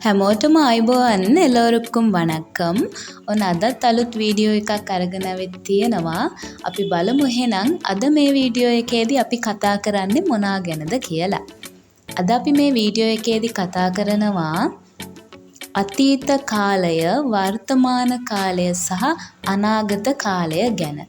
හැමෝටම ආයුබෝවන් එළවලුක්කුම් වණක්කම්. ඔන්න අදත් අලුත් වීඩියෝ එකක් අරගෙන ආවෙත් තියෙනවා. අපි බලමු එහෙනම් අද මේ වීඩියෝ එකේදී අපි කතා කරන්නේ මොනා ගැනද කියලා. අද අපි මේ වීඩියෝ එකේදී කතා කරනවා අතීත කාලය, වර්තමාන කාලය සහ අනාගත කාලය ගැන.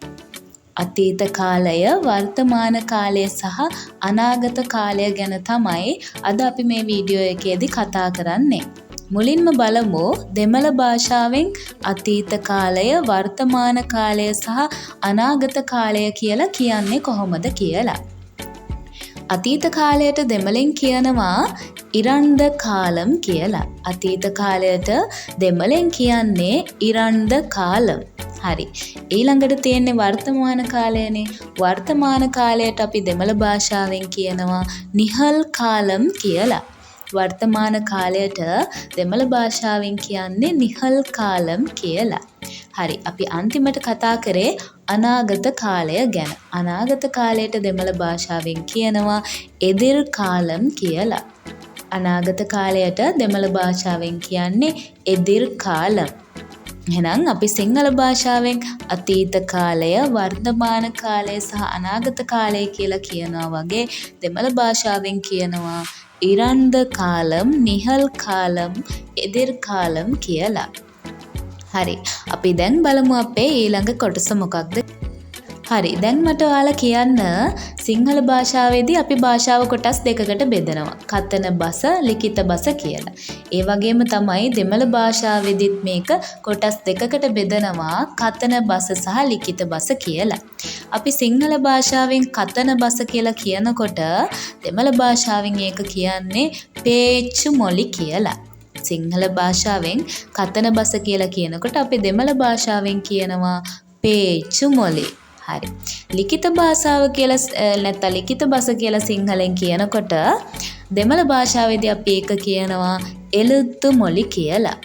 අතීත කාලය, වර්තමාන කාලය සහ අනාගත කාලය ගැන තමයි අද අපි මේ වීඩියෝ එකේදී කතා කරන්නේ. මුලින්ම බලමු දෙමළ භාෂාවෙන් අතීත කාලය, වර්තමාන කාලය සහ අනාගත කාලය කියලා කියන්නේ කොහොමද කියලා. අතීත කාලයට දෙමළෙන් කියනවා ඉරන්ද කාලම් කියලා. අතීත කාලයට දෙමළෙන් කියන්නේ ඉරන්ද කාලම්. හරි. ඊළඟට තියෙන්නේ වර්තමාන කාලයනේ. වර්තමාන කාලයට අපි දෙමළ භාෂාවෙන් කියනවා නිහල් කාලම් කියලා. වර්තමාන කාලයට දෙමළ භාෂාවෙන් කියන්නේ නිහල් කාලම් කියලා. හරි. අපි අන්තිමට කතා කරේ අනාගත කාලය ගැන. අනාගත කාලයට දෙමළ භාෂාවෙන් කියනවා එදිර් කාලම් කියලා. අනාගත කාලයට දෙමළ භාෂාවෙන් කියන්නේ එදිර් කාලම්. එහෙනම් අපි සිංහල භාෂාවෙන් අතීත කාලය, වර්තමාන කාලය සහ අනාගත කාලය කියලා කියනවා වගේ දෙමළ භාෂාවෙන් කියනවා ඉරන්ද කාලම්, නිහල් කාලම්, එදිර් කාලම් කියලා. හරි. අපි දැන් බලමු අපේ ඊළඟ කොටස මොකක්ද? හරි. දැන් මට ඔයාලා කියන්න සිංහල භාෂාවේදී අපි භාෂාව කොටස් දෙකකට බෙදනවා. කතන බස, ලිඛිත බස කියලා. ඒ වගේම තමයි දෙමළ භාෂාවේදීත් මේක කොටස් දෙකකට බෙදනවා. කතන බස සහ ලිඛිත බස කියලා. අපි සිංහල භාෂාවෙන් කතන බස කියලා කියනකොට දෙමළ භාෂාවෙන් ඒක කියන්නේ පේච්චු මොලි කියලා. සිංහල භාෂාවෙන් කතන බස කියලා කියනකොට අපි දෙමළ භාෂාවෙන් කියනවා පේච්චු මොලි. හරි. ලිඛිත භාෂාව කියලා නැත්නම් ලිඛිත බස කියලා සිංහලෙන් කියනකොට දෙමළ භාෂාවේදී අපි ඒක කියනවා එළුතු මොලි කියලා.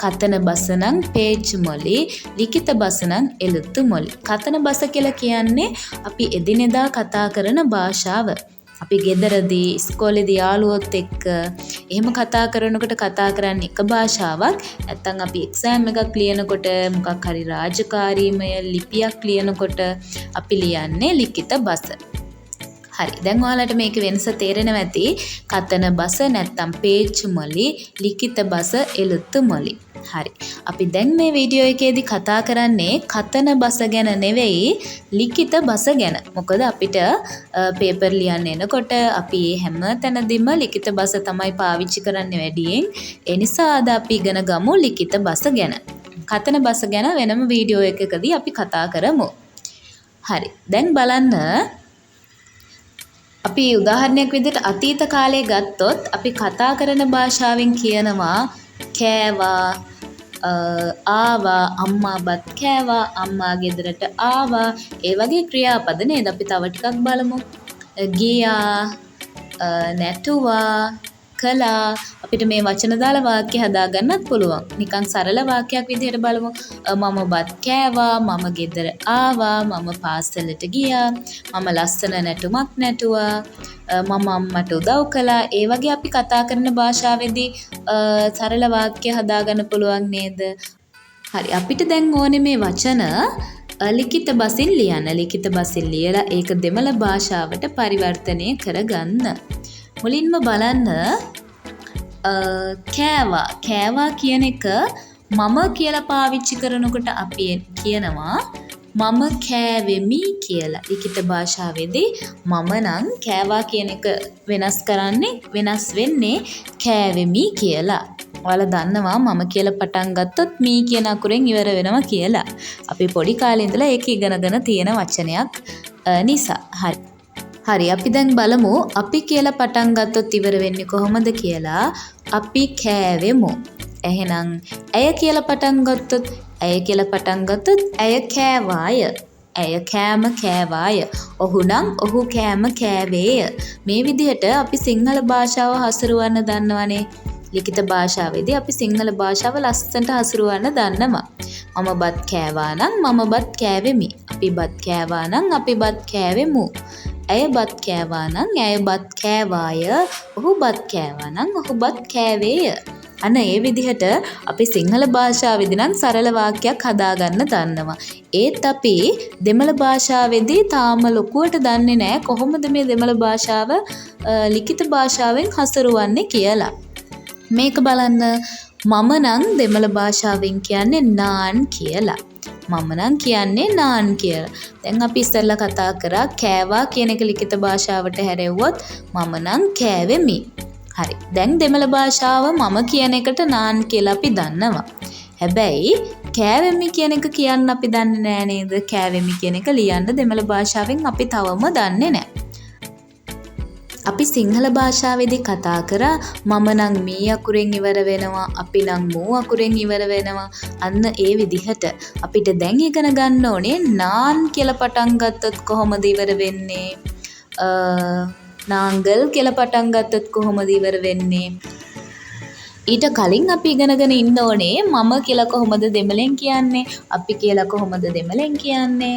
කතන බස නම් පේච්චු මොලි, ලිඛිත බස නම් එළුතු මොලි. කතන බස කියලා කියන්නේ අපි එදිනෙදා කතා කරන භාෂාව. අපි ගෙදරදී, ඉස්කෝලේදී යාළුවොත් එක්ක එහෙම කතා කරනකොට කතා කරන්නේ එක භාෂාවක්. නැත්තම් අපි එක්සෑම් එකක් ලියනකොට මොකක් හරි රාජකාරීමය ලිපියක් ලියනකොට අපි ලියන්නේ ලිඛිත බස. හරි. දැන් ඔයාලට මේක වෙනස තේරෙනවා ඇති. කතන බස නැත්තම් පේච්චු මොලි, ලිඛිත බස එළුතු මොලි. හරි. අපි දැන් මේ වීඩියෝ එකේදී කතා කරන්නේ කතන බස ගැන නෙවෙයි ලිඛිත බස ගැන. මොකද අපිට පේපර් ලියන්න එනකොට අපි හැම තැනදීම ලිඛිත බස තමයි පාවිච්චි කරන්නේ වැඩියෙන්. ඒ නිසා අද අපි ඉගෙන ගමු ලිඛිත බස ගැන. කතන බස ගැන වෙනම වීඩියෝ එකකදී අපි කතා කරමු. හරි. දැන් බලන්න අපි උදාහරණයක් විදිහට අතීත කාලය ගත්තොත් අපි කතා කරන භාෂාවෙන් කියනවා කෑවා, ආවා, අම්මා බත් කෑවා, අම්මා ගෙදරට ආවා. ඒ වගේ ක්‍රියාපද නේද? අපි තව ටිකක් බලමු. ගියා, නැටුවා, කළා. අපිට මේ වචන දාලා වාක්‍ය හදාගන්නත් පුළුවන්. නිකන් සරල වාක්‍යයක් විදිහට බලමු. මම බත් කෑවා, මම ගෙදර ආවා, මම පාසලට ගියා, මම ලස්සන නැටුමක් නැටුවා, මම අම්මට උදව් කළා. ඒ වගේ අපි කතා කරන භාෂාවේදී සරල වාක්‍ය හදාගන්න පුළුවන් නේද? හරි. අපිට දැන් ඕනේ මේ වචන ලිඛිත බසින් ලියන්න. ලිඛිත බසින් ලියලා ඒක දෙමළ භාෂාවට පරිවර්තනය කරගන්න. මුලින්ම බලන්න කෑවා. කෑවා කියන එක මම කියලා පාවිච්චි කරනකොට අපි කියනවා මම කෑවෙමි කියලා. ලිඛිත භාෂාවේදී මම නම් කෑවා කියන එක වෙනස් වෙන්නේ කෑවෙමි කියලා. ඔයාලා දන්නවා මම කියලා පටන් ගත්තොත් මී කියන අකුරෙන් ඉවර වෙනවා කියලා. අපි පොඩි කාලේ ඉඳලා ඒක ඉගෙනගෙන තියෙන වචනයක් නිසා. හරි. අපි දැන් බලමු අපි කියලා පටන් ගත්තොත් ඉවර වෙන්නේ කොහොමද කියලා. අපි කෑවෙමු. එහෙනම් ඇය කියලා පටන් ගත්තොත් ඇය කෑවාය. ඇය කෑම කෑවාය. ඔහු නම් ඔහු කෑම කෑවේය. මේ විදිහට අපි සිංහල භාෂාව හසුරවන්න දන්නවනේ. ලිඛිත භාෂාවේදී අපි සිංහල භාෂාව ලස්සනට හසුරවන්න දන්නවා. මම බත් කෑවා නම් මම බත් කෑවෙමි. අපි බත් කෑවා නම් අපි බත් කෑවෙමු. ඇය බත් කෑවා නම් ඇය බත් කෑවාය. ඔහු බත් කෑවා නම් ඔහු බත් කෑවේය. අන්න ඒ විදිහට අපි සිංහල භාෂාවේදී නම් සරල වාක්‍යයක් හදාගන්න දන්නවා. ඒත් අපි දෙමළ භාෂාවේදී තාම ලොකුවට දන්නේ නැහැ කොහොමද මේ දෙමළ භාෂාව ලිඛිත භාෂාවෙන් හසුරුවන්නේ කියලා. මේක බලන්න මම නම් දෙමළ භාෂාවෙන් කියන්නේ නාන් කියලා. මම නම් කියන්නේ නාන් කියලා. දැන් අපි ඉස්සෙල්ලා කතා කරා කෑවා කියන එක ලිඛිත භාෂාවට හැරෙව්වොත් මම නම් කෑවෙමි. හරි. දැන් දෙමළ භාෂාව මම කියන එකට නාන් කියලා අපි දන්නවා. හැබැයි කෑවෙමි කියන එක කියන්න අපි දන්නේ නෑ නේද? කෑවෙමි කියන එක ලියන්න දෙමළ භාෂාවෙන් අපි තවම දන්නේ නෑ. අපි සිංහල භාෂාවේදී කතා කරා මම නම් මී අකුරෙන් ඉවර වෙනවා, අපි නම් මූ අකුරෙන් ඉවර වෙනවා. අන්න ඒ විදිහට අපිට දැන් ඉගෙන ගන්න ඕනේ නාන් කියලා පටන් ගත්තොත් කොහොමද ඉවර වෙන්නේ? නාංගල් කියලා පටන් ගත්තොත් කොහොමද ඉවර වෙන්නේ? ඊට කලින් අපි ඉගෙනගෙන ඉන්න ඕනේ මම කියලා කොහොමද දෙමළෙන් කියන්නේ? අපි කියලා කොහොමද දෙමළෙන් කියන්නේ?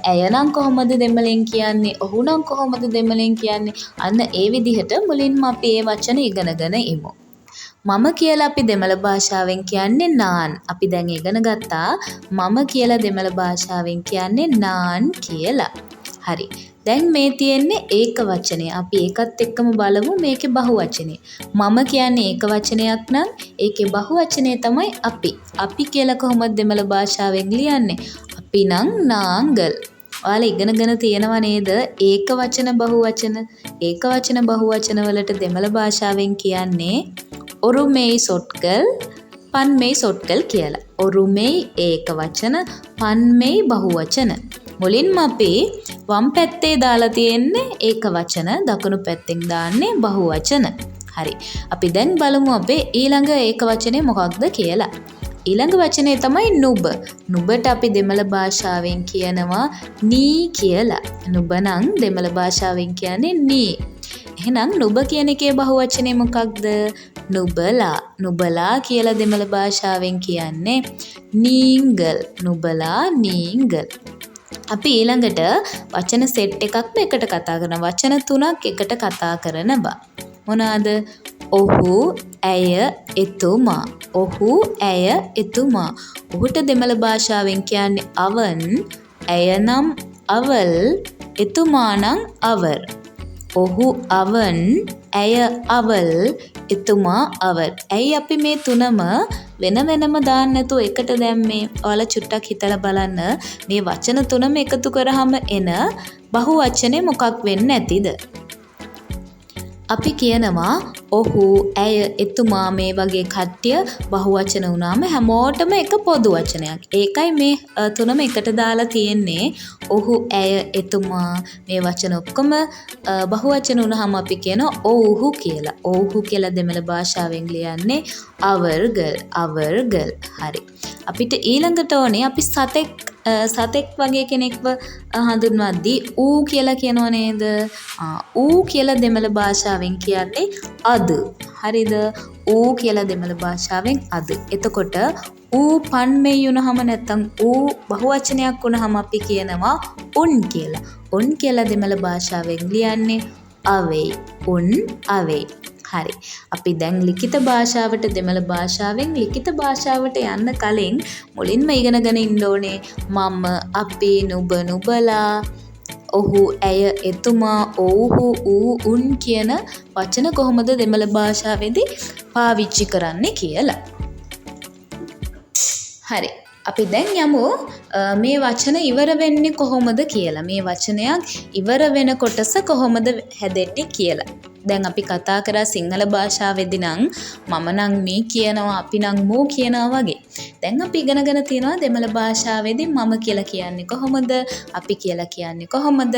ඇය නම් කොහොමද දෙමළෙන් කියන්නේ? ඔහු නම් කොහොමද දෙමළෙන් කියන්නේ? අන්න ඒ විදිහට මුලින්ම අපි මේ වචන ඉගෙනගෙන ඉමු. මම කියලා අපි දෙමළ භාෂාවෙන් කියන්නේ නාන්. අපි දැන් ඉගෙන ගත්තා මම කියලා දෙමළ භාෂාවෙන් කියන්නේ නාන් කියලා. හරි. දැන් මේ තියෙන්නේ ඒක වචනය. අපි ඒකත් එක්කම බලමු මේකේ බහු වචනය. මම කියන්නේ ඒක වචනයක් නම් ඒකේ බහු වචනය තමයි අපි. අපි කියලා කොහොමද දෙමළ භාෂාවෙන් ලියන්නේ? අපි නම් නාංගල්. ඔයාලා ඉගෙනගෙන තියෙනව නේද? ඒක වචන බහු වචන. ඒක වචන බහු වචන වලට දෙමළ භාෂාවෙන් කියන්නේ ඔරුමෙයි සොට්කල්, පන්මෙයි සොට්කල් කියලා. ඔරුමෙයි ඒක වචන, පන්මෙයි බහු වචන. මුලින්ම අපි වම් පැත්තේ දාලා තියෙන්නේ ඒක වචන, දකුණු පැත්තෙන් දාන්නේ බහු වචන. හරි. අපි දැන් බලමු අපේ ඊළඟ ඒක වචනේ මොකක්ද කියලා. ඊළඟ වචනේ තමයි නුඹ. නුඹට අපි දෙමළ භාෂාවෙන් කියනවා නී කියලා. නුඹ නම් දෙමළ භාෂාවෙන් කියන්නේ නී. එහෙනම් නුඹ කියන එකේ බහු වචනේ මොකක්ද? නුඹලා. නුඹලා කියලා දෙමළ භාෂාවෙන් කියන්නේ නීංගල්. නුඹලා නීංගල්. අපි ඊළඟට වචන සෙට් එකක්ම එකට කතා කරනවා. වචන තුනක් එකට කතා කරනවා. මොනවාද? ඔහු, ඇය, එතුමා. ඔහු, ඇය, එතුමා. ඔහුට දෙමළ භාෂාවෙන් කියන්නේ අවන්, ඇය නම් අවල්, එතුමා නම් අවර්. ඔහු අවන්, ඇය අවල්, එතුමා අවර්. ඇයි අපි මේ තුනම වෙන වෙනම දාන්න නැතුව එකට දැම්මේ? ඔයාලා චුට්ටක් හිතලා බලන්න මේ වචන තුනම එකතු කරාම එන බහු වචනේ මොකක් වෙන්නේ නැතිද? අපි කියනවා ඔහු, ඇය, එතුමා මේ වගේ කට්ටිය බහු වචන වුණාම හැමෝටම එක පොදු වචනයක්. ඒකයි මේ තුනම එකට දාලා තියෙන්නේ. ඔහු, ඇය, එතුමා මේ වචන ඔක්කොම බහු වචන වුණාම අපි කියනවා ඔව්හු කියලා. ඔව්හු කියලා දෙමළ භාෂාවෙන් ලියන්නේ our girl, our girl. හරි. අපිට ඊළඟට ඕනේ අපි සතෙක් වගේ කෙනෙක්ව හඳුන්වද්දී ඌ කියලා කියනව නේද? ඌ කියලා දෙමළ භාෂාවෙන් කියන්නේ අද. හරිද? ඌ කියලා දෙමළ භාෂාවෙන් අද. එතකොට ඌ පන්මෙයි වුණාම නැත්තම් ඌ බහුවචනයක් වුණාම අපි කියනවා උන් කියලා. උන් කියලා දෙමළ භාෂාවෙන් ලියන්නේ අවෙයි. උන් අවෙයි. හරි. අපි දැන් ලිඛිත භාෂාවට දෙමළ භාෂාවෙන් ලිඛිත භාෂාවට යන්න කලින් මුලින්ම ඉගෙනගෙන ඉන්න ඕනේ මම, අපි, නුඹ, නුඹලා, ඔහු, ඇය, එතුමා, ඔව්හු, ඌ, උන් කියන වචන කොහොමද දෙමළ භාෂාවේදී පාවිච්චි කරන්නේ කියලා. හරි. අපි දැන් යමු මේ වචන ඉවර වෙන්නේ කොහොමද කියලා. මේ වචනයක් ඉවර වෙන කොටස කොහොමද හැදෙන්නේ කියලා. දැන් අපි කතා කරා සිංහල භාෂාවේදී නම් මම නම් මේ කියනවා, අපි නම් මෝ කියනවා වගේ. දැන් අපි ඉගෙනගෙන තියෙනවා දෙමළ භාෂාවේදී මම කියලා කියන්නේ කොහොමද? අපි කියලා කියන්නේ කොහොමද?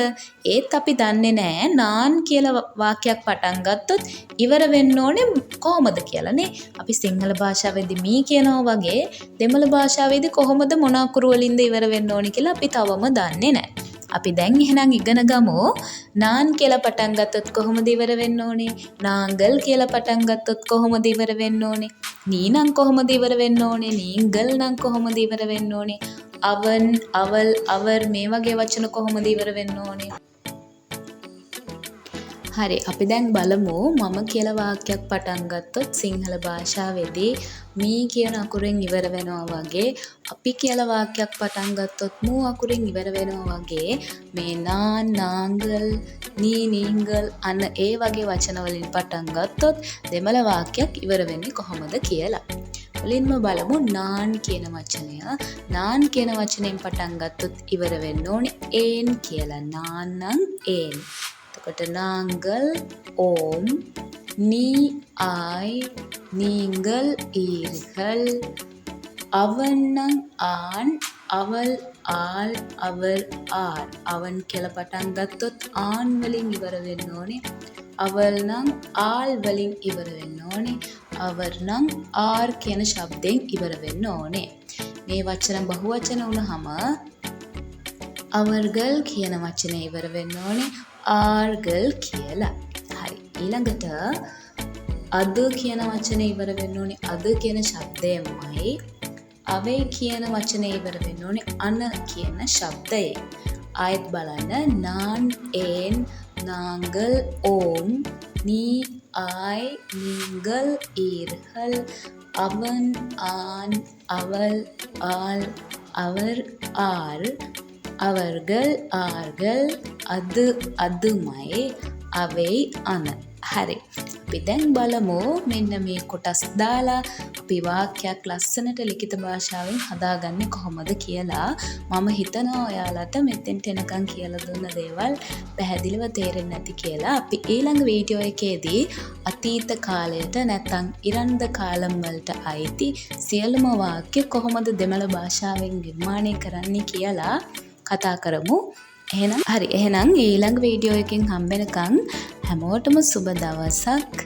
ඒත් අපි දන්නේ නැහැ නාන් කියලා වාක්‍යයක් පටන් ගත්තොත් ඉවර වෙන්න ඕනේ කොහොමද කියලා නේ. අපි සිංහල භාෂාවේදී මී කියනවා වගේ දෙමළ භාෂාවේදී කොහොමද මොන අකුරු වලින්ද ඉවර වෙන්න ඕනේ කියලා අපි තවම දන්නේ නැහැ. අපි දැන් එහෙනම් ඉගෙන ගමු නාන් කියලා පටන් ගත්තොත් කොහොමද ඉවර වෙන්න ඕනේ? නාංගල් කියලා පටන් ගත්තොත් කොහොමද ඉවර වෙන්න ඕනේ? නී නම් කොහොමද ඉවර වෙන්න ඕනේ? නීංගල් නම් කොහොමද ඉවර වෙන්න ඕනේ? අවන්, අවල්, අවර් මේ වගේ වචන කොහොමද ඉවර වෙන්න ඕනේ? හරි අපි දැන් බලමු මම කියලා වාක්‍යයක් පටන් ගත්තොත් සිංහල භාෂාවේදී මී කියන අකුරෙන් ඉවර වෙනවා වගේ අපි කියලා වාක්‍යයක් පටන් ගත්තොත් මූ අකුරෙන් ඉවර වෙනවා වගේ මේ නාන් නාංගල් නී නීංගල් අන්න ඒ වගේ වචන වලින් පටන් ගත්තොත් දෙමළ වාක්‍යයක් ඉවර වෙන්නේ කොහොමද කියලා. මුලින්ම බලමු නාන් කියන වචනය. නාන් කියන වචනයෙන් පටන් ගත්තොත් ඉවර වෙන්න ඕනේ ඒන් කියලා. නාන් නම් ඒන්. එතකොට නාංගල් ඕම් நீ ஆய் நீங்கள் ஈர்கள் அவன் ஆண் அவள் ආල් அவர் ආර් අවන් කියලා පටන් ගත්තොත් ආන් වලින් ඉවර වෙන්න ඕනේ අවල් නම් ආල් වලින් ඉවර වෙන්න ඕනේ අවර් නම් ආර් කියන ශබ්දයෙන් ඉවර වෙන්න ඕනේ මේ වචන බහුවචන වුණාම අවර්ගල් කියන වචනේ ඉවර වෙන්න ඕනේ ආර්ගල් කියලා හරි ඊළඟට අද කියන වචනේ ඉවර වෙන්න ඕනේ අද කියන ශබ්දයමයි අවේ කියන වචනේ ඉවර වෙන්න ඕනේ අන කියන ශබ්දයෙන් ආයෙත් බලන්න නාන් ඒන් නාංගල් ඕම් නී ආයි නීංගල් ඊර්හල් අවන් ආන් අවල් ආල් අවර් ආර් අවර්ගල් ආර්ගල් අද අදුමයි අවෙයි අන හරි අපි දැන් බලමු මෙන්න මේ කොටස් දාලා අපි වාක්‍යයක් ලස්සනට ලිඛිත භාෂාවෙන් හදාගන්නේ කොහොමද කියලා මම හිතනවා ඔයාලට මෙතෙන්ට එනකන් කියලා දුන්න දේවල් පැහැදිලිව තේරෙන්නේ නැති කියලා අපි ඊළඟ වීඩියෝ එකේදී අතීත කාලයට නැත්නම් ඉරන්ද කාලම් වලට අයිති සියලුම වාක්‍ය කොහොමද දෙමළ භාෂාවෙන් නිර්මාණය කරන්නේ කියලා කතා කරමු එහෙනම් ඊළඟ වීඩියෝ එකෙන් හම්බෙනකන් හැමෝටම සුබ දවසක්